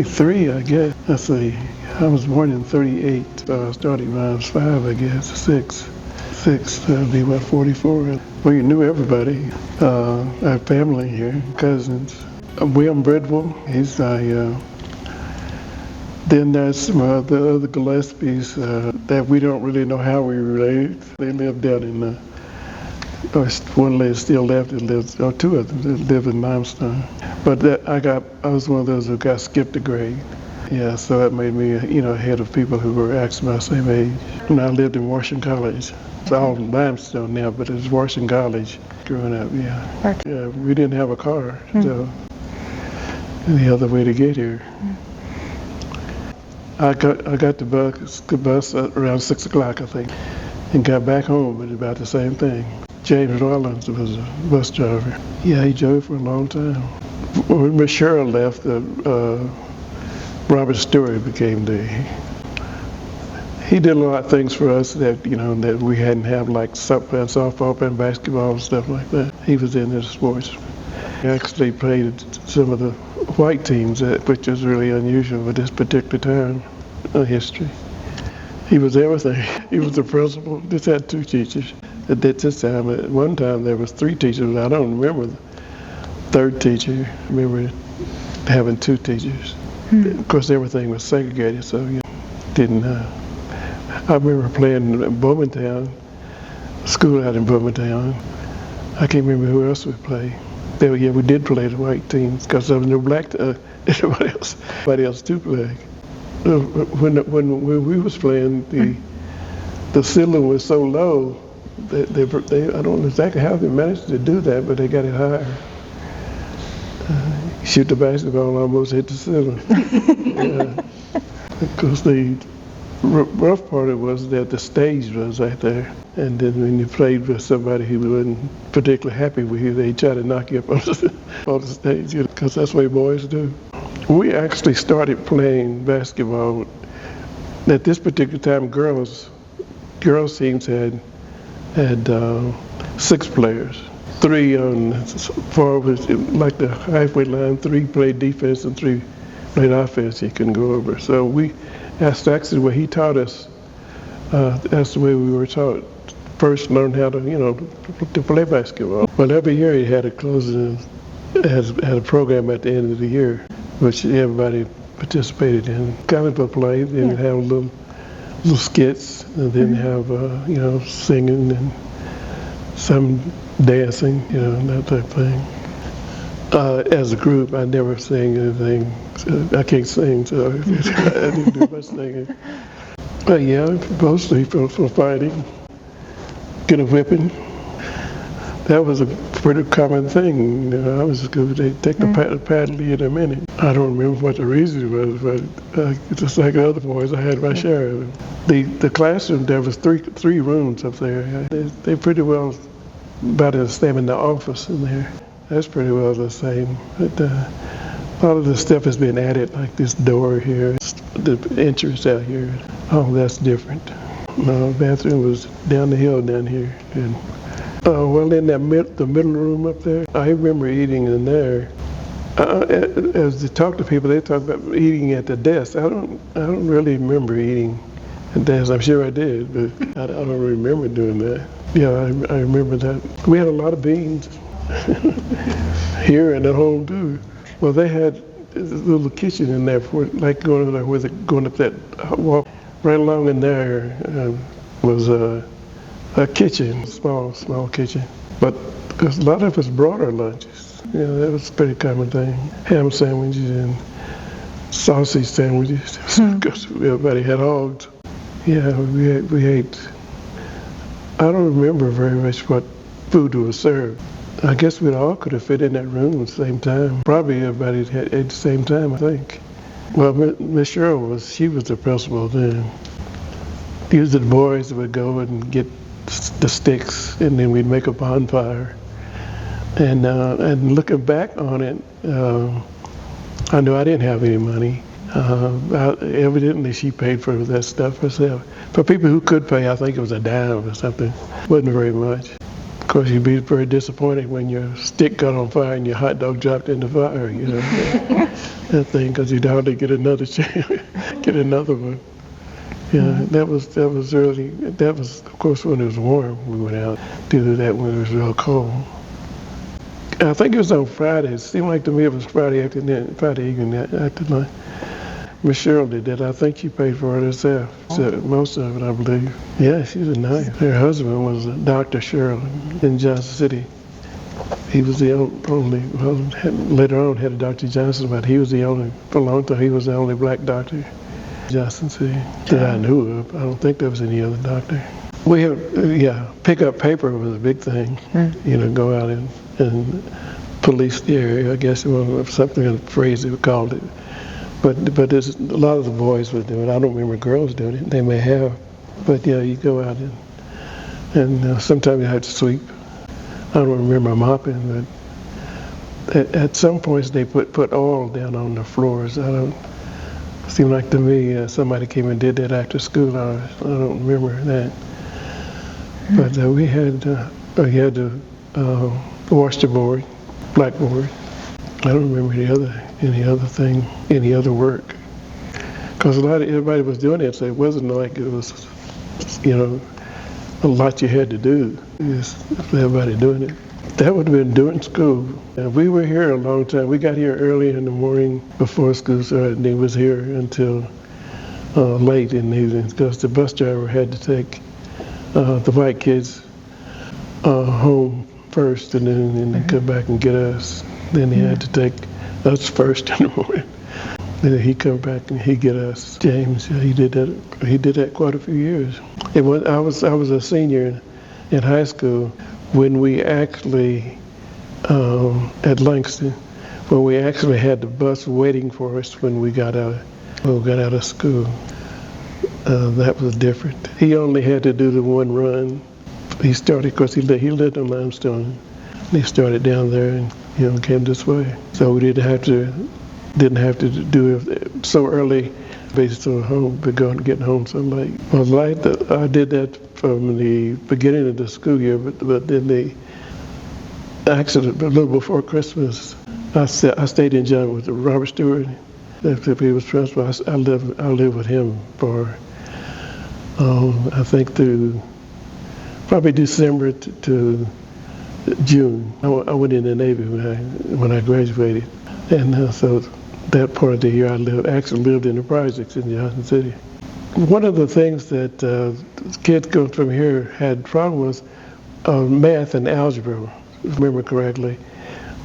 33, I guess. Let's see. I was born in 38. I started when I was 5, I guess. Six. That'd be about 44. Well, you knew everybody. Our family here, cousins. William Bridwell, he's then there's some other Gillespies that we don't really know how we related. They lived down in one lady still left, or two of them that live in Limestone. But I was one of those who got skipped a grade. Yeah, so that made me, ahead of people who were actually my same age. When I lived in Washington College. It's all in Limestone now, but it was Washington College growing up, yeah. Yeah, we didn't have a car, so the other way to get here. I got the bus at around 6 o'clock, I think, and got back home at about the same thing. James Rollins was a bus driver. Yeah, he drove for a long time. When Miss Sherrill left, Robert Stewart became he did a lot of things for us that, that we hadn't have, like softball and basketball and stuff like that. He was into sports. He actually played some of the white teams, which was really unusual at this particular time in history. He was everything. He was the principal. Just had 2 teachers. At this time, at one time there was 3 teachers. I don't remember the 3rd teacher. I remember having 2 teachers. Of course, everything was segregated, so didn't. I remember playing in Bowmantown, school out in Bowmantown. I can't remember who else we played. Yeah, we did play the white teams because there was no black. Everybody else to play. When we was playing, the ceiling was so low. They I don't know exactly how they managed to do that, but they got it higher. Shoot the basketball almost hit the ceiling. Because the rough part of it was that the stage was right there. And then when you played with somebody who wasn't particularly happy with you, they try to knock you up on the stage, because that's what boys do. We actually started playing basketball. At this particular time, girls teams had 6 players. 3 on forward, like the halfway line, 3 played defense and 3 played offense. He couldn't go over. So that's actually what he taught us. That's the way we were taught. First learned how to play basketball. Well, every year he had a closing, had a program at the end of the year, which everybody participated in. Comic book play, then have little skits, and then have singing and some dancing, that type of thing. As a group, I never sang anything. I can't sing, so I didn't do much singing. But yeah, mostly for fighting, get a whipping. That was a pretty common thing. I was going to take the paddle in a minute. I don't remember what the reason was, but just like the other boys, I had my share of it. The classroom, there was three rooms up there. They pretty well about the same in the office in there. That's pretty well the same. But a lot of the stuff has been added, like this door here, the entrance out here. Oh, that's different. No, the bathroom was down the hill down here. And, well, in the middle room up there, I remember eating in there. As they talk to people, they talk about eating at the desk. I don't really remember eating at the desk. I'm sure I did, but I don't remember doing that. Yeah, I remember that. We had a lot of beans here and at home too. Well, they had a little kitchen in there for like going up that walk. Right along in there was a kitchen, small kitchen. But a lot of us brought our lunches. That was a pretty common thing. Ham sandwiches and sausage sandwiches, because everybody had hogs. Yeah, we ate. I don't remember very much what food was served. I guess we all could have fit in that room at the same time. Probably everybody had at the same time, I think. Well, Miss Sherrill she was the principal then. Usually the boys would go and get the sticks, and then we'd make a bonfire. And looking back on it, I knew I didn't have any money. Evidently, she paid for that stuff herself. For people who could pay, I think it was a dime or something. Wasn't very much. Of course, you'd be very disappointed when your stick got on fire and your hot dog dropped in the fire, you know, that thing, because you'd hardly get another chance, get another one. Yeah, that was of course when it was warm we went out to do that when it was real cold. I think it was on Friday. It seemed like to me it was Friday afternoon, Friday evening after lunch. Miss Sherrill did that. I think she paid for it herself. So most of it, I believe. Yeah, she was nice. Her husband was Dr. Sherrill in Johnson City. He was the only, well, later on had a Dr. Johnson, but he was the only, for a long time, he was the only black doctor in Johnson City that I knew of. I don't think there was any other doctor. We had, pick up paper was a big thing. You know, go out and police the area, I guess it was something, a phrase they called it. But there's a lot of the boys would do it. I don't remember girls doing it. They may have, but yeah, you go out and sometimes you have to sweep. I don't remember mopping, but at some points they put oil down on the floors. It seemed like to me somebody came and did that after school hours. I don't remember that. But we had to wash the board, blackboard. I don't remember any other work. Because everybody was doing it, so it wasn't like it was, you know, a lot you had to do. Just everybody doing it. That would have been during school. And we were here a long time. We got here early in the morning before school started, and he was here until late in the evening because the bus driver had to take the white kids home first, and then come back and get us. Then he had to take us first in the morning. Then he'd come back and he'd get us. James, he did that quite a few years. I was a senior in high school when we actually at Langston, when we actually had the bus waiting for us when we got out of school. That was different. He only had to do the one run. He started, because he lived in Limestone. He started down there and came this way. So we didn't have to do it so early based on home, but getting home so late. Well, I did that from the beginning of the school year, but then actually a little before Christmas, I stayed in John with Robert Stewart. If he was principal, I lived with him for I think through probably December to June. I went in the Navy when I graduated, and so that part of the year I actually lived in the projects in Johnson City. One of the things that kids going from here had problems with math and algebra, if I remember correctly,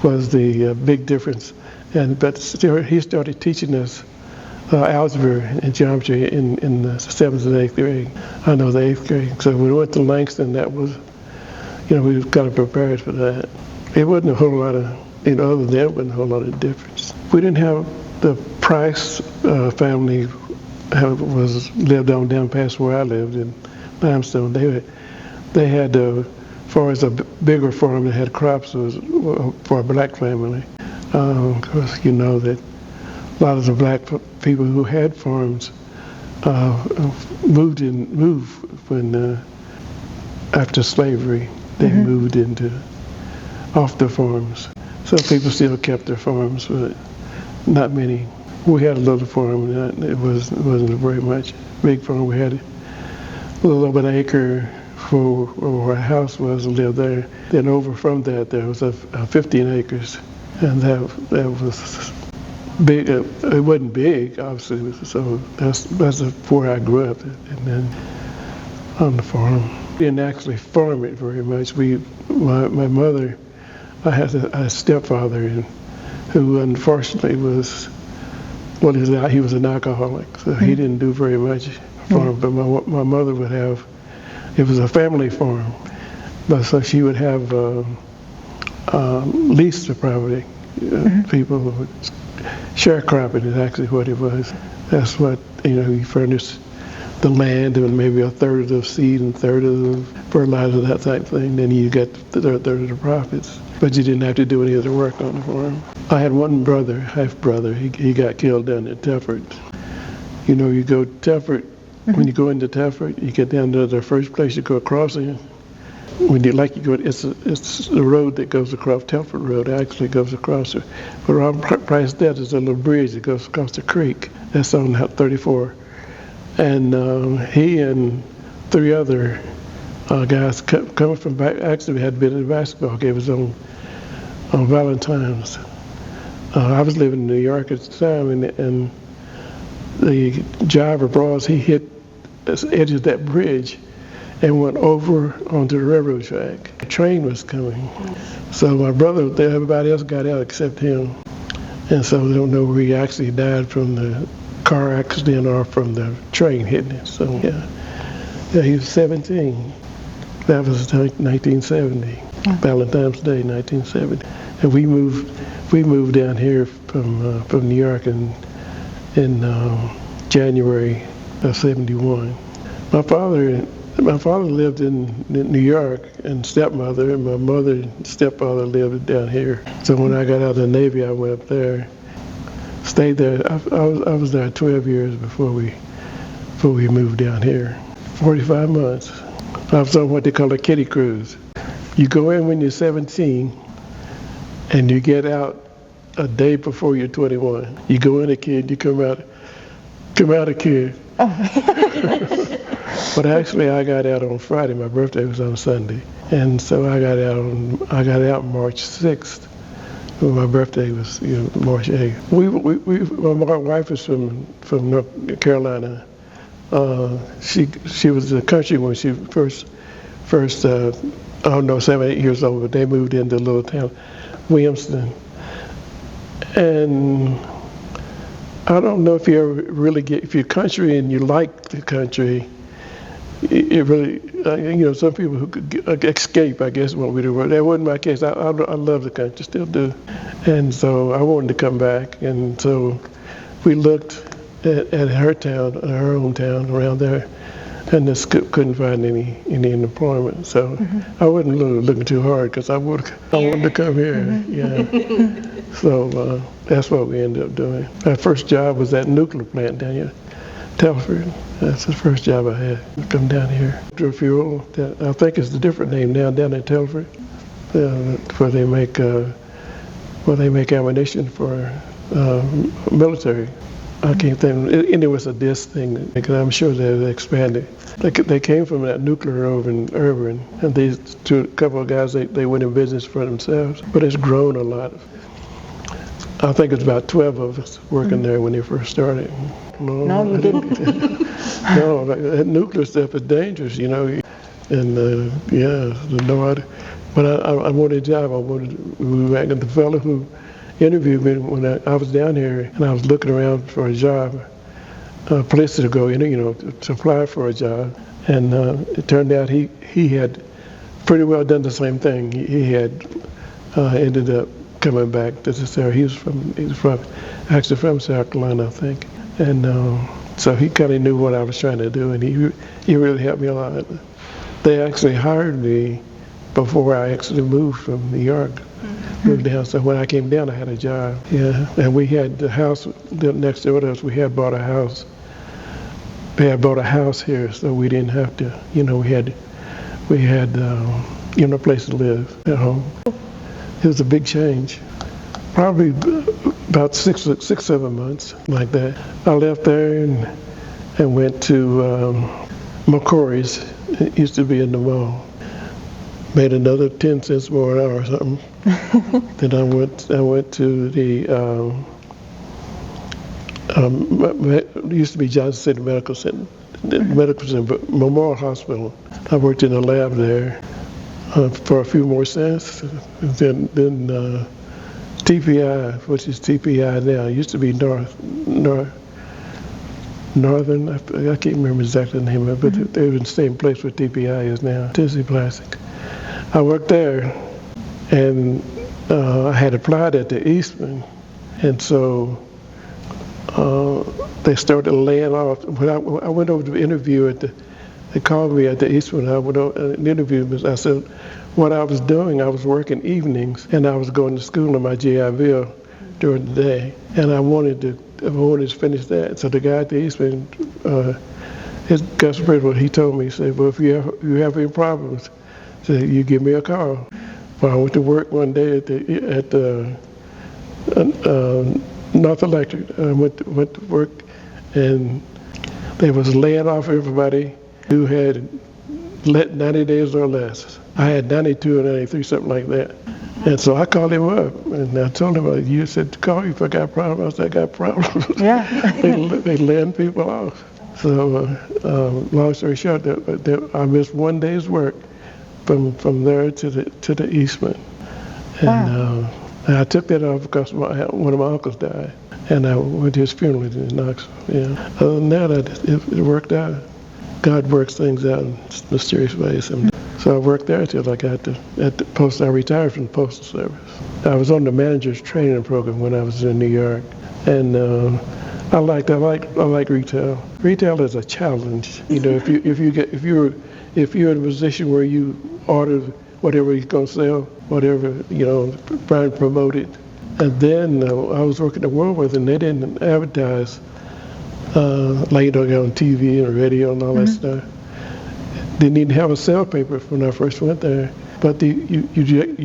was the big difference. But still, he started teaching us algebra and geometry in the 7th and 8th grade. I know the 8th grade. So when we went to Langston, that was, we were kind of prepared for that. It wasn't a whole lot of, other than that, it wasn't a whole lot of difference. We didn't have the Price family lived on down past where I lived in Limestone. They had, as far as a bigger farm that had crops, was for a black family. Of course, you know that a lot of the black people who had farms moved when after slavery. They moved off the farms. Some people still kept their farms, but not many. We had a little farm, and it wasn't very much big farm. We had a little over an acre for where our house was, and lived there. Then over from that, there was 15 acres, and that was big. It wasn't big, obviously. So that's where I grew up, and then on the farm. We didn't actually farm it very much. My mother, I had a stepfather who unfortunately he was an alcoholic, so he didn't do very much farm. But my mother would have, it was a family farm, but so she would have lease the property. People would sharecropping is actually what it was. That's what he furnished the land, and maybe a third of the seed and a third of the fertilizer, that type of thing. Then you get the third of the profits. But you didn't have to do any of the work on the farm. I had one brother, half brother. He got killed down at Telford. You go to Telford, when you go into Telford, you get down to the first place you go across in. when you like you go, it's the road that goes across Telford Road. It actually goes across it. But around Price Dead is a little bridge that goes across the creek. That's on 34. And he and 3 other guys coming from back, actually had been in a basketball game. It was on Valentine's. I was living in New York at the time, and the driver brought us, he hit the edge of that bridge and went over onto the railroad track. The train was coming. So my brother, everybody else got out except him. And so we don't know where he actually died from the car accident or from the train hitting it. So yeah, he was 17. That was 1970, Valentine's Day, 1970. And we moved down here from New York in January of 71. My father lived in New York, and stepmother, and my mother and stepfather lived down here. So when I got out of the Navy, I went up there, stayed there. I was there 12 years before we moved down here. 45 months. I was on what they call a Kiddie Cruise. You go in when you're 17, and you get out a day before you're 21. You go in a kid, you come out a kid. But actually, I got out on Friday. My birthday was on Sunday, and so I got out March 6th. Well, my birthday was March 8th. My wife is from North Carolina. She was in the country when she first 7, 8 years old. But they moved into a little town, Williamston, and I don't know if you ever really if you're country and you like the country. It really, some people who could escape, I guess, what we do. That wasn't my case. I love the country, still do. And so I wanted to come back. And so we looked at her town, her hometown around there, and just couldn't find any employment. So I wasn't looking too hard because I wanted to come here. Yeah. So that's what we ended up doing. Our first job was at a nuclear plant down here, Telford. That's the first job I had. Come down here. Fuel, I think it's a different name now down in Telford, where they make ammunition for military. I can't think. And it was a disc thing, because I'm sure they expanded. They came from that nuclear over in Irvine, and these couple of guys, they went in business for themselves. But it's grown a lot. I think it's about 12 of us working there when they first started. No, you didn't. No, that nuclear stuff is dangerous, And but I wanted a job. I wanted to move back. And the fellow who interviewed me when I was down here, and I was looking around for a job, a place to go, to apply for a job. And it turned out he had pretty well done the same thing. He had ended up coming back to this area. He was actually from South Carolina, I think. And so he kind of knew what I was trying to do, and he really helped me a lot. They actually hired me before I actually moved from New York, moved down. So when I came down, I had a job. Yeah, and we had the house next door to us. We had bought a house. We had bought a house here, so we didn't have to. We had a place to live at home. It was a big change. Probably about 6-7 months, like that. I left there and went to McCory's. It used to be in the mall. Made another 10 cents more an hour or something. Then I went to the it used to be Johnson City Medical Center, Memorial Hospital. I worked in the lab there for a few more cents. Then TPI, which is TPI now, it used to be Northern, I can't remember exactly the name of it, but they were in the same place where TPI is now, Tennessee Plastic. I worked there, and I had applied at the Eastman, and so they started laying off. When I went over to interview they called me at the Eastman. I went over and interviewed. I said what I was doing. I was working evenings, and I was going to school in my GI Bill during the day, and I wanted to finish that. So the guy at the Eastman, his Gus Bridwell, he told me, he said, well, if you have any problems, Said, you give me a call. Well, I went to work one day at the North Electric. I went to work, and they was laying off everybody who had 90 days or less. I had 92 or 93, something like that. And so I called him up, and I told him, you said to call you if I got problems. I said, I got problems. Yeah. they laying people off. So long story short, I missed one day's work from there to the Eastman. And Wow. I took that off because one of my uncles died, and I went to his funeral in Knoxville. Yeah. Other than that, it worked out. God works things out in mysterious ways. So I worked there until I got at the post. I retired from the Postal Service. I was on the manager's training program when I was in New York, and I like retail. Retail is a challenge. You know, if you're in a position where you order whatever you're gonna sell, whatever, you know, try and promote it. And then I was working at Woolworth, and they didn't advertise like on TV and radio and all that stuff. Didn't even have a sale paper when I first went there. But you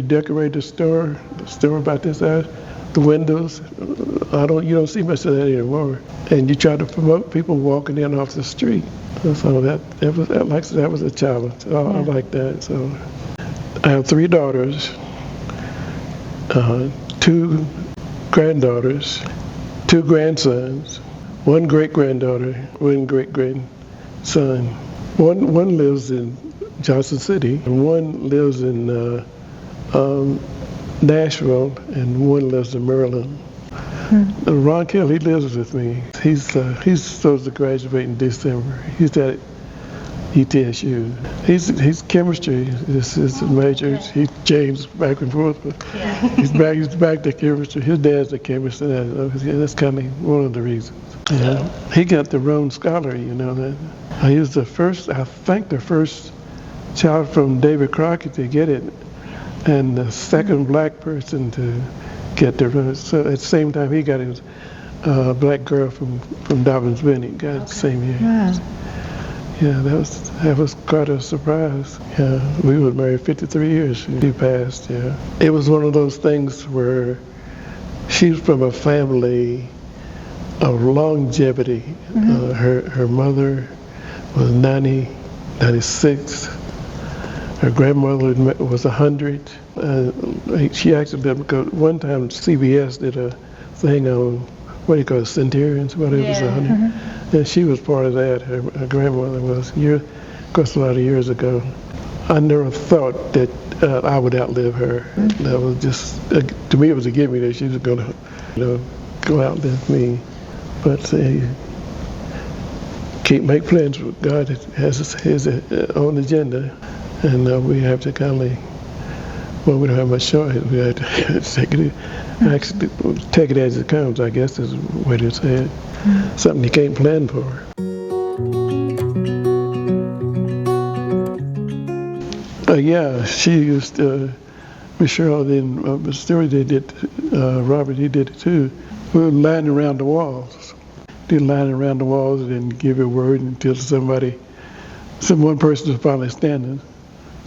decorate the store about this size, the windows. You don't see much of that anymore. And you try to promote people walking in off the street. So that was a challenge. I like that. So I have 3 daughters, 2 granddaughters, 2 grandsons, 1 great-granddaughter, 1 great-grandson. One lives in Johnson City, and 1 lives in Nashville, and 1 lives in Maryland. Ron Kell, he lives with me. He's supposed to graduate in December. He's at ETSU. He's chemistry. This is the major. He changed back and forth, but he's back to chemistry. His dad's a chemist, and that's kind of one of the reasons. Yeah. He got the Rhodes Scholar, you know that. He was the first child from David Crockett to get it, and the second black person to get the Rhodes. So at the same time, he got his black girl from Dobbins Bennett, got it the same year. Wow. Yeah, that was quite a surprise. Yeah, we were married 53 years. She passed. Yeah, it was one of those things where she's from a family of longevity. Her mother was 90, 96. Her grandmother was 100. She actually did, because one time CBS did a thing on, what do you call it, centurions, whatever, it was 100. And she was part of that. Her grandmother was, of course, a lot of years ago. I never thought that I would outlive her. That was just, to me, it was a gimme that she was going to, go outlive me. But make plans with God. Has his own agenda, and we have to kind of, we don't have much choice. We have to take it as it comes, I guess is the way to say it. Something you can't plan for. Yeah, she used to, Miss Sherrill, then Miss Stewart, they did, Robert, he did it too. We were lining around the walls. Did lining around the walls and then give a word until one person was finally standing.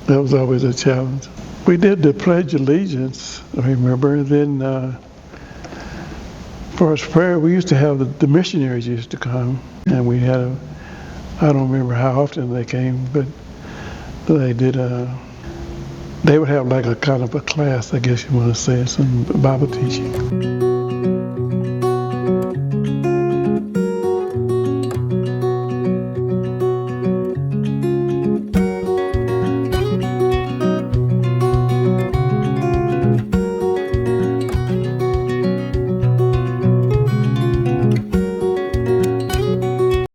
That was always a challenge. We did the Pledge of Allegiance, I remember. Then, for us prayer, we used to have the missionaries used to come, and we had I don't remember how often they came, but they did they would have like a kind of a class, I guess you want to say, some Bible teaching.